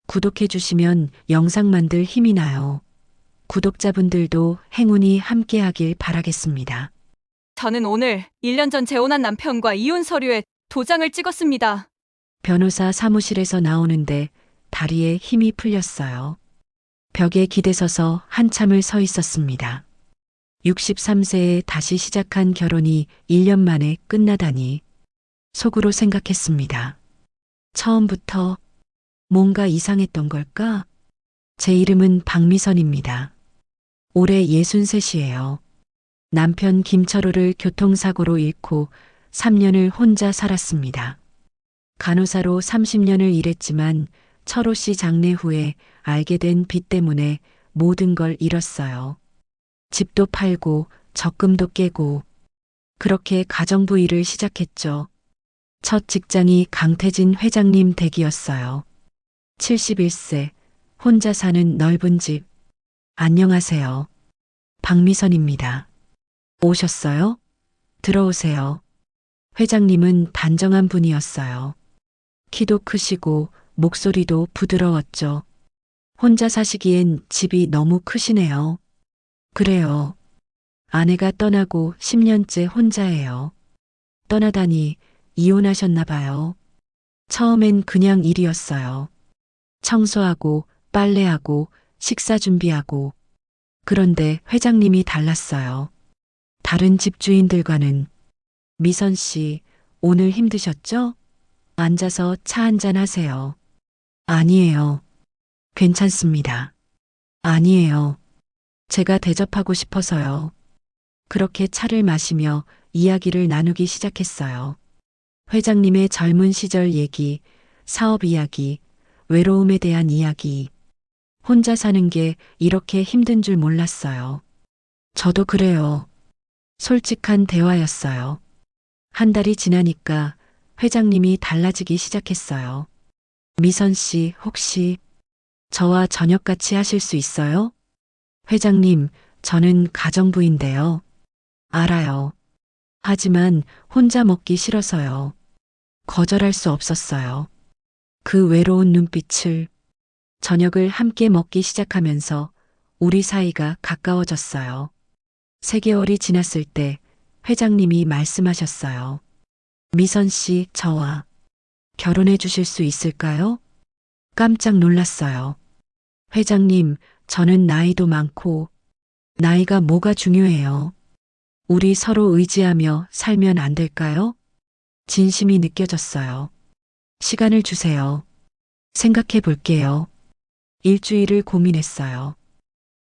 구독해 주시면 영상 만들 힘이 나요. 구독자분들도 행운이 함께하길 바라겠습니다. 저는 오늘 1년 전 재혼한 남편과 이혼 서류에 도장을 찍었습니다. 변호사 사무실에서 나오는데 다리에 힘이 풀렸어요. 벽에 기대서서 한참을 서 있었습니다. 63세에 다시 시작한 결혼이 1년 만에 끝나다니 속으로 생각했습니다. 처음부터 뭔가 이상했던 걸까? 제 이름은 박미선입니다. 올해 63이에요. 남편 김철호를 교통사고로 잃고 3년을 혼자 살았습니다. 간호사로 30년을 일했지만 철호 씨 장례 후에 알게 된 빚 때문에 모든 걸 잃었어요. 집도 팔고 적금도 깨고 그렇게 가정부 일을 시작했죠. 첫 직장이 강태진 회장님 댁이었어요. 71세, 혼자 사는 넓은 집. 안녕하세요. 박미선입니다. 오셨어요? 들어오세요. 회장님은 단정한 분이었어요. 키도 크시고 목소리도 부드러웠죠. 혼자 사시기엔 집이 너무 크시네요. 그래요. 아내가 떠나고 10년째 혼자예요. 떠나다니 이혼하셨나 봐요. 처음엔 그냥 일이었어요. 청소하고 빨래하고 식사 준비하고. 그런데 회장님이 달랐어요. 다른 집주인들과는. 미선 씨, 오늘 힘드셨죠? 앉아서 차 한잔 하세요. 아니에요. 괜찮습니다. 아니에요. 제가 대접하고 싶어서요. 그렇게 차를 마시며 이야기를 나누기 시작했어요. 회장님의 젊은 시절 얘기, 사업 이야기, 외로움에 대한 이야기. 혼자 사는 게 이렇게 힘든 줄 몰랐어요. 저도 그래요. 솔직한 대화였어요. 한 달이 지나니까 회장님이 달라지기 시작했어요. 미선 씨, 혹시 저와 저녁 같이 하실 수 있어요? 회장님, 저는 가정부인데요. 알아요. 하지만 혼자 먹기 싫어서요. 거절할 수 없었어요. 그 외로운 눈빛을. 저녁을 함께 먹기 시작하면서 우리 사이가 가까워졌어요. 3개월이 지났을 때 회장님이 말씀하셨어요. 미선 씨, 저와 결혼해 주실 수 있을까요? 깜짝 놀랐어요. 회장님, 저는 나이도 많고, 나이가 뭐가 중요해요. 우리 서로 의지하며 살면 안 될까요? 진심이 느껴졌어요. 시간을 주세요. 생각해 볼게요. 일주일을 고민했어요.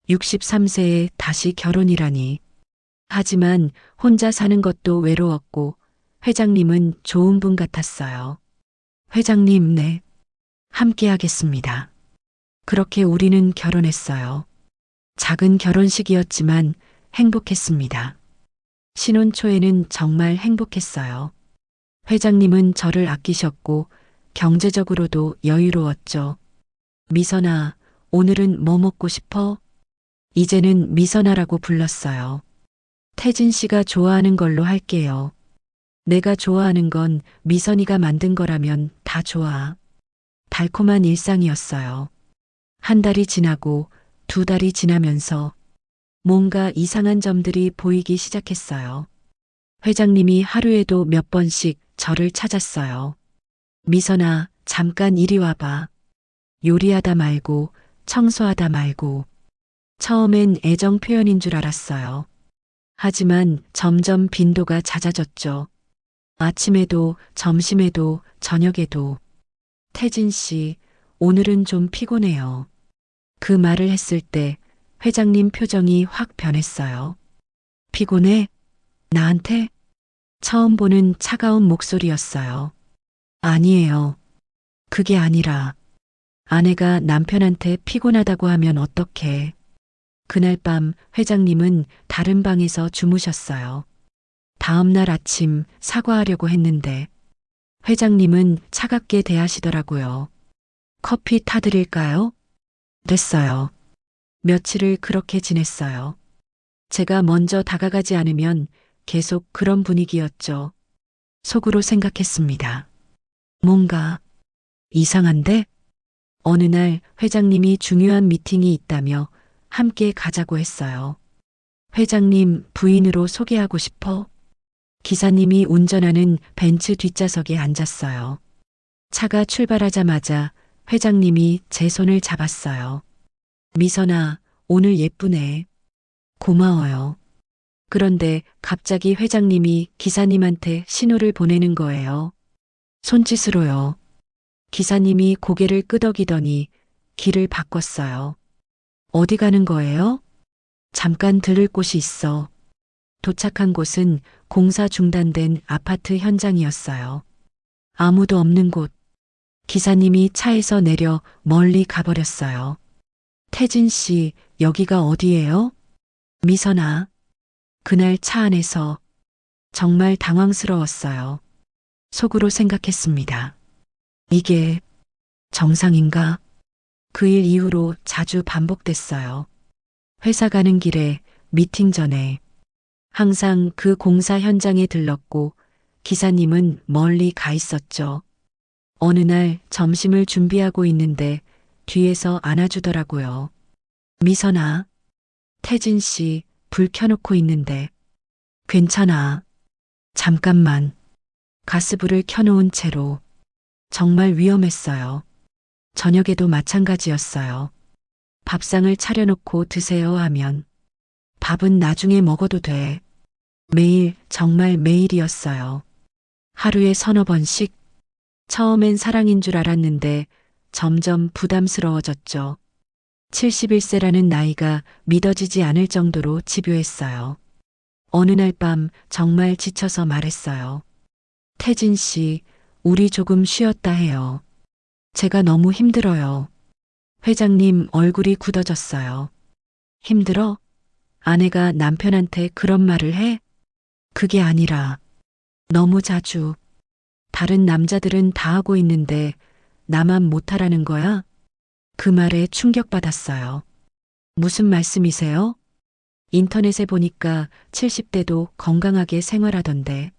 63세에 다시 결혼이라니. 하지만 혼자 사는 것도 외로웠고 회장님은 좋은 분 같았어요. 회장님, 네. 함께 하겠습니다. 그렇게 우리는 결혼했어요. 작은 결혼식이었지만 행복했습니다. 신혼 초에는 정말 행복했어요. 회장님은 저를 아끼셨고 경제적으로도 여유로웠죠. 미선아, 오늘은 뭐 먹고 싶어? 이제는 미선아라고 불렀어요. 태진 씨가 좋아하는 걸로 할게요. 내가 좋아하는 건 미선이가 만든 거라면 다 좋아. 달콤한 일상이었어요. 한 달이 지나고 2달이 지나면서 뭔가 이상한 점들이 보이기 시작했어요. 회장님이 하루에도 몇 번씩 저를 찾았어요. 미선아, 잠깐 이리 와봐. 요리하다 말고, 청소하다 말고. 처음엔 애정 표현인 줄 알았어요. 하지만 점점 빈도가 잦아졌죠. 아침에도, 점심에도, 저녁에도. 태진 씨, 오늘은 좀 피곤해요. 그 말을 했을 때 회장님 표정이 확 변했어요. 피곤해? 나한테? 처음 보는 차가운 목소리였어요. 아니에요. 그게 아니라 아내가 남편한테 피곤하다고 하면 어떡해. 그날 밤 회장님은 다른 방에서 주무셨어요. 다음 날 아침 사과하려고 했는데 회장님은 차갑게 대하시더라고요. 커피 타드릴까요? 됐어요. 며칠을 그렇게 지냈어요. 제가 먼저 다가가지 않으면 계속 그런 분위기였죠. 속으로 생각했습니다. 뭔가 이상한데? 어느 날 회장님이 중요한 미팅이 있다며 함께 가자고 했어요. 회장님 부인으로 소개하고 싶어? 기사님이 운전하는 벤츠 뒷좌석에 앉았어요. 차가 출발하자마자 회장님이 제 손을 잡았어요. 미선아, 오늘 예쁘네. 고마워요. 그런데 갑자기 회장님이 기사님한테 신호를 보내는 거예요. 손짓으로요. 기사님이 고개를 끄덕이더니 길을 바꿨어요. 어디 가는 거예요? 잠깐 들를 곳이 있어. 도착한 곳은 공사 중단된 아파트 현장이었어요. 아무도 없는 곳. 기사님이 차에서 내려 멀리 가버렸어요. 태진 씨, 여기가 어디예요? 미선아. 그날 차 안에서 정말 당황스러웠어요. 속으로 생각했습니다. 이게 정상인가? 그 일 이후로 자주 반복됐어요. 회사 가는 길에, 미팅 전에. 항상 그 공사 현장에 들렀고 기사님은 멀리 가 있었죠. 어느 날 점심을 준비하고 있는데 뒤에서 안아주더라고요. 미선아, 태진 씨 불 켜놓고 있는데. 괜찮아. 잠깐만. 가스불을 켜놓은 채로. 정말 위험했어요. 저녁에도 마찬가지였어요. 밥상을 차려놓고 드세요 하면 밥은 나중에 먹어도 돼. 매일, 정말 매일이었어요. 하루에 서너 번씩. 처음엔 사랑인 줄 알았는데 점점 부담스러워졌죠. 71세라는 나이가 믿어지지 않을 정도로 집요했어요. 어느 날 밤 정말 지쳐서 말했어요. 태진 씨, 우리 조금 쉬었다 해요. 제가 너무 힘들어요. 회장님 얼굴이 굳어졌어요. 힘들어? 아내가 남편한테 그런 말을 해? 그게 아니라 너무 자주. 다른 남자들은 다 하고 있는데 나만 못하라는 거야? 그 말에 충격받았어요. 무슨 말씀이세요? 인터넷에 보니까 70대도 건강하게 생활하던데.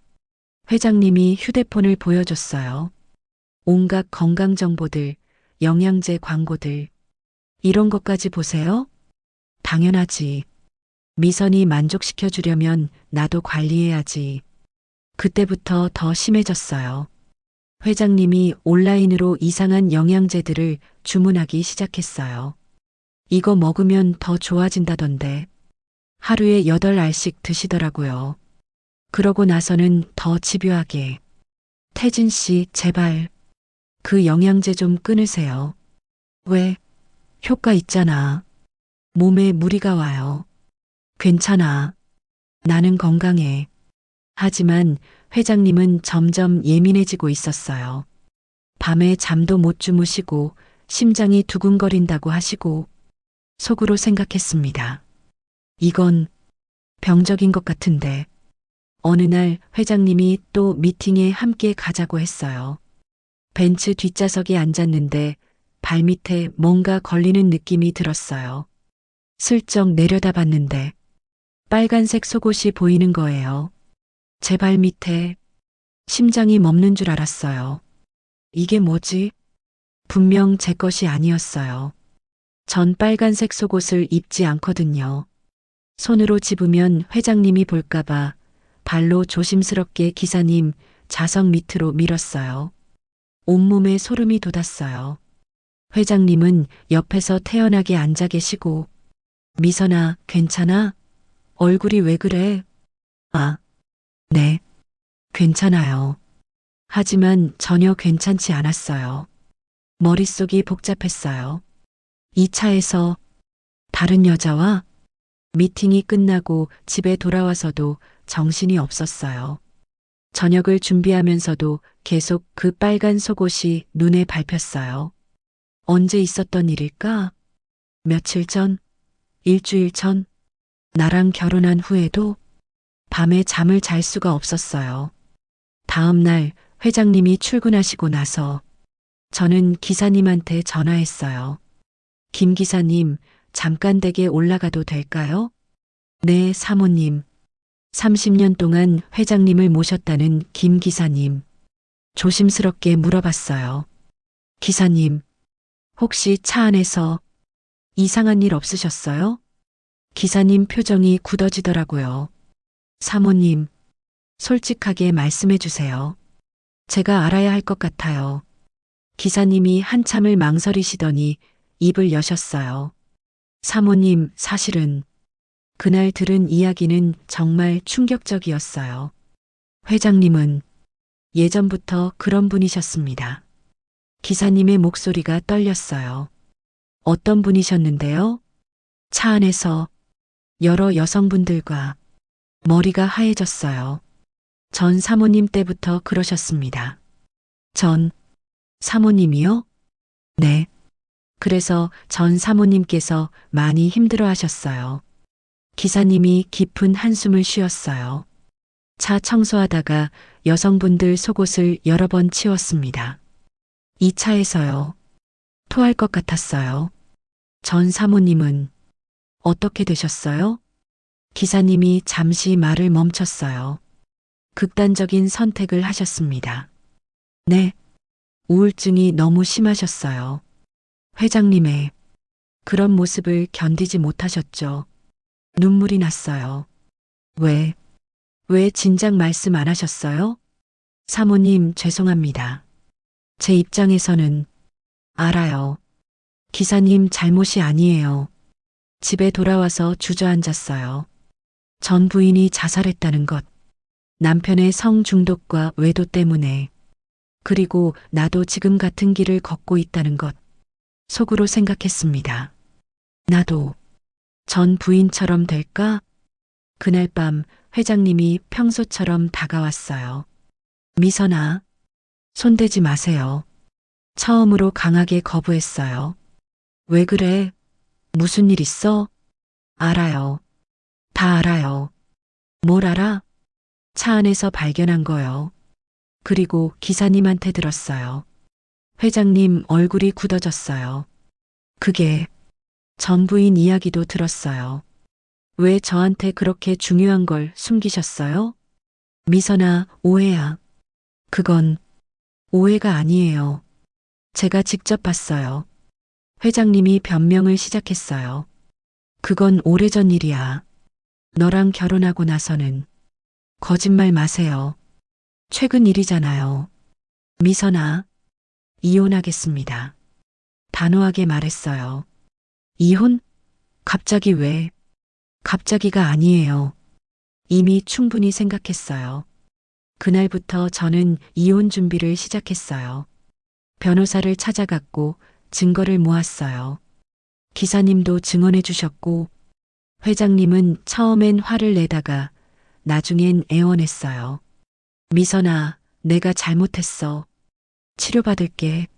회장님이 휴대폰을 보여줬어요. 온갖 건강 정보들, 영양제 광고들. 이런 것까지 보세요? 당연하지. 미선이 만족시켜주려면 나도 관리해야지. 그때부터 더 심해졌어요. 회장님이 온라인으로 이상한 영양제들을 주문하기 시작했어요. 이거 먹으면 더 좋아진다던데. 하루에 8알씩 드시더라고요. 그러고 나서는 더 집요하게. 태진 씨, 제발. 그 영양제 좀 끊으세요. 왜? 효과 있잖아. 몸에 무리가 와요. 괜찮아. 나는 건강해. 하지만 회장님은 점점 예민해지고 있었어요. 밤에 잠도 못 주무시고 심장이 두근거린다고 하시고 속으로 생각했습니다. 이건 병적인 것 같은데. 어느 날 회장님이 또 미팅에 함께 가자고 했어요. 벤츠 뒷좌석에 앉았는데 발밑에 뭔가 걸리는 느낌이 들었어요. 슬쩍 내려다봤는데 빨간색 속옷이 보이는 거예요. 제 발밑에. 심장이 멎는 줄 알았어요. 이게 뭐지? 분명 제 것이 아니었어요. 전 빨간색 속옷을 입지 않거든요. 손으로 집으면 회장님이 볼까봐 발로 조심스럽게 기사님 좌석 밑으로 밀었어요. 온몸에 소름이 돋았어요. 회장님은 옆에서 태연하게 앉아 계시고, 미선아, 괜찮아? 얼굴이 왜 그래? 아, 네, 괜찮아요. 하지만 전혀 괜찮지 않았어요. 머릿속이 복잡했어요. 이 차에서 다른 여자와 미팅이 끝나고 집에 돌아와서도 정신이 없었어요. 저녁을 준비하면서도 계속 그 빨간 속옷이 눈에 밟혔어요. 언제 있었던 일일까? 며칠 전? 일주일 전? 나랑 결혼한 후에도? 밤에 잠을 잘 수가 없었어요. 다음 날 회장님이 출근하시고 나서 저는 기사님한테 전화했어요. 김 기사님, 잠깐 댁에 올라가도 될까요? 네, 사모님. 30년 동안 회장님을 모셨다는 김 기사님. 조심스럽게 물어봤어요. 기사님, 혹시 차 안에서 이상한 일 없으셨어요? 기사님 표정이 굳어지더라고요. 사모님, 솔직하게 말씀해 주세요. 제가 알아야 할 것 같아요. 기사님이 한참을 망설이시더니 입을 여셨어요. 사모님, 사실은 그날 들은 이야기는 정말 충격적이었어요. 회장님은 예전부터 그런 분이셨습니다. 기사님의 목소리가 떨렸어요. 어떤 분이셨는데요? 차 안에서 여러 여성분들과 머리가 하얘졌어요. 전 사모님 때부터 그러셨습니다. 전 사모님이요? 네. 그래서 전 사모님께서 많이 힘들어 하셨어요. 기사님이 깊은 한숨을 쉬었어요. 차 청소하다가 여성분들 속옷을 여러 번 치웠습니다. 이 차에서요. 토할 것 같았어요. 전 사모님은 어떻게 되셨어요? 기사님이 잠시 말을 멈췄어요. 극단적인 선택을 하셨습니다. 네. 우울증이 너무 심하셨어요. 회장님의 그런 모습을 견디지 못하셨죠. 눈물이 났어요. 왜 진작 말씀 안 하셨어요? 사모님, 죄송합니다. 제 입장에서는 알아요. 기사님 잘못이 아니에요. 집에 돌아와서 주저앉았어요. 전 부인이 자살했다는 것, 남편의 성 중독과 외도 때문에, 그리고 나도 지금 같은 길을 걷고 있다는 것, 속으로 생각했습니다. 나도 전 부인처럼 될까? 그날 밤 회장님이 평소처럼 다가왔어요. 미선아, 손대지 마세요. 처음으로 강하게 거부했어요. 왜 그래? 무슨 일 있어? 알아요. 다 알아요. 뭘 알아? 차 안에서 발견한 거요. 그리고 기사님한테 들었어요. 회장님 얼굴이 굳어졌어요. 그게 전 부인 이야기도 들었어요. 왜 저한테 그렇게 중요한 걸 숨기셨어요? 미선아, 오해야. 그건 오해가 아니에요. 제가 직접 봤어요. 회장님이 변명을 시작했어요. 그건 오래전 일이야. 너랑 결혼하고 나서는 거짓말 마세요. 최근 일이잖아요. 미선아, 이혼하겠습니다. 단호하게 말했어요. 이혼? 갑자기 왜? 갑자기가 아니에요. 이미 충분히 생각했어요. 그날부터 저는 이혼 준비를 시작했어요. 변호사를 찾아갔고 증거를 모았어요. 기사님도 증언해 주셨고 회장님은 처음엔 화를 내다가 나중엔 애원했어요. 미선아, 내가 잘못했어. 치료받을게.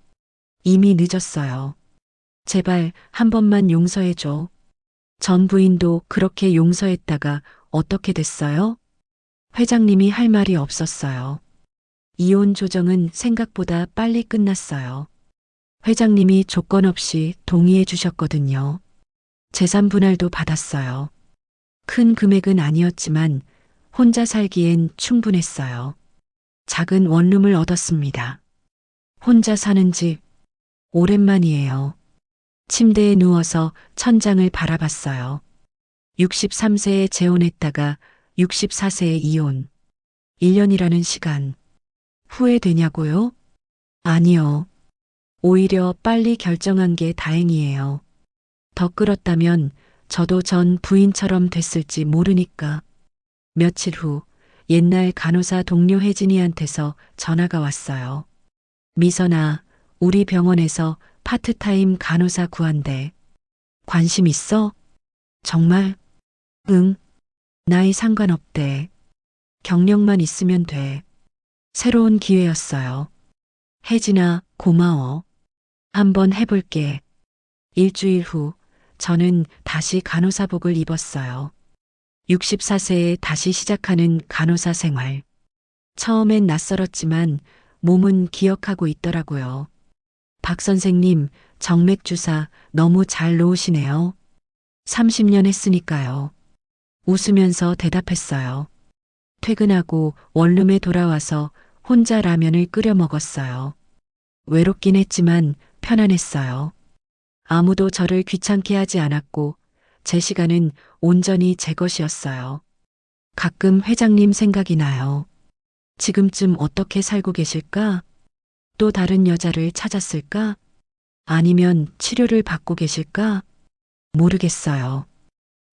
이미 늦었어요. 제발 한 번만 용서해 줘. 전 부인도 그렇게 용서했다가 어떻게 됐어요? 회장님이 할 말이 없었어요. 이혼 조정은 생각보다 빨리 끝났어요. 회장님이 조건 없이 동의해 주셨거든요. 재산 분할도 받았어요. 큰 금액은 아니었지만 혼자 살기엔 충분했어요. 작은 원룸을 얻었습니다. 혼자 사는 집, 오랜만이에요. 침대에 누워서 천장을 바라봤어요. 63세에 재혼했다가 64세에 이혼. 1년이라는 시간. 후회되냐고요? 아니요. 오히려 빨리 결정한 게 다행이에요. 더 끌었다면 저도 전 부인처럼 됐을지 모르니까. 며칠 후 옛날 간호사 동료 혜진이한테서 전화가 왔어요. 미선아, 우리 병원에서 파트타임 간호사 구한대. 관심 있어? 정말? 응. 나이 상관없대. 경력만 있으면 돼. 새로운 기회였어요. 혜진아, 고마워. 한번 해볼게. 일주일 후 저는 다시 간호사복을 입었어요. 64세에 다시 시작하는 간호사 생활. 처음엔 낯설었지만 몸은 기억하고 있더라고요. 박 선생님, 정맥 주사 너무 잘 놓으시네요. 30년 했으니까요. 웃으면서 대답했어요. 퇴근하고 원룸에 돌아와서 혼자 라면을 끓여 먹었어요. 외롭긴 했지만 편안했어요. 아무도 저를 귀찮게 하지 않았고 제 시간은 온전히 제 것이었어요. 가끔 회장님 생각이 나요. 지금쯤 어떻게 살고 계실까? 또 다른 여자를 찾았을까? 아니면 치료를 받고 계실까? 모르겠어요.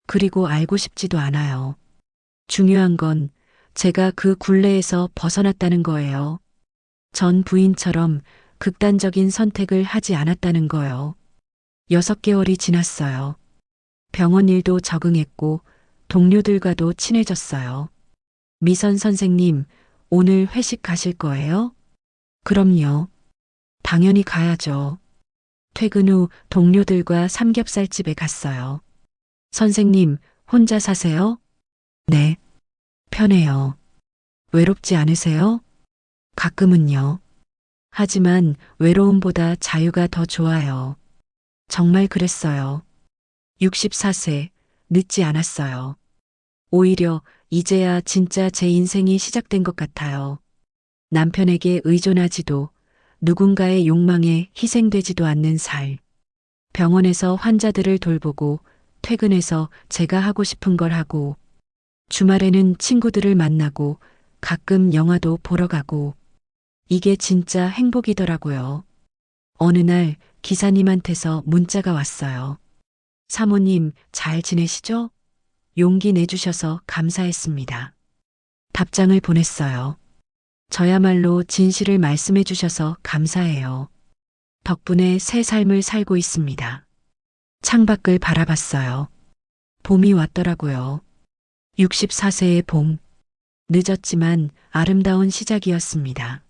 그리고 알고 싶지도 않아요. 중요한 건 제가 그 굴레에서 벗어났다는 거예요. 전 부인처럼 극단적인 선택을 하지 않았다는 거요. 6개월이 지났어요. 병원 일도 적응했고 동료들과도 친해졌어요. 미선 선생님, 오늘 회식 가실 거예요? 그럼요. 당연히 가야죠. 퇴근 후 동료들과 삼겹살집에 갔어요. 선생님, 혼자 사세요? 네. 편해요. 외롭지 않으세요? 가끔은요. 하지만 외로움보다 자유가 더 좋아요. 정말 그랬어요. 64세, 늦지 않았어요. 오히려 이제야 진짜 제 인생이 시작된 것 같아요. 남편에게 의존하지도 누군가의 욕망에 희생되지도 않는 살. 병원에서 환자들을 돌보고 퇴근해서 제가 하고 싶은 걸 하고 주말에는 친구들을 만나고 가끔 영화도 보러 가고 이게 진짜 행복이더라고요. 어느 날 기사님한테서 문자가 왔어요. 사모님 잘 지내시죠? 용기 내주셔서 감사했습니다. 답장을 보냈어요. 저야말로 진실을 말씀해 주셔서 감사해요. 덕분에 새 삶을 살고 있습니다. 창밖을 바라봤어요. 봄이 왔더라고요. 64세의 봄. 늦었지만 아름다운 시작이었습니다.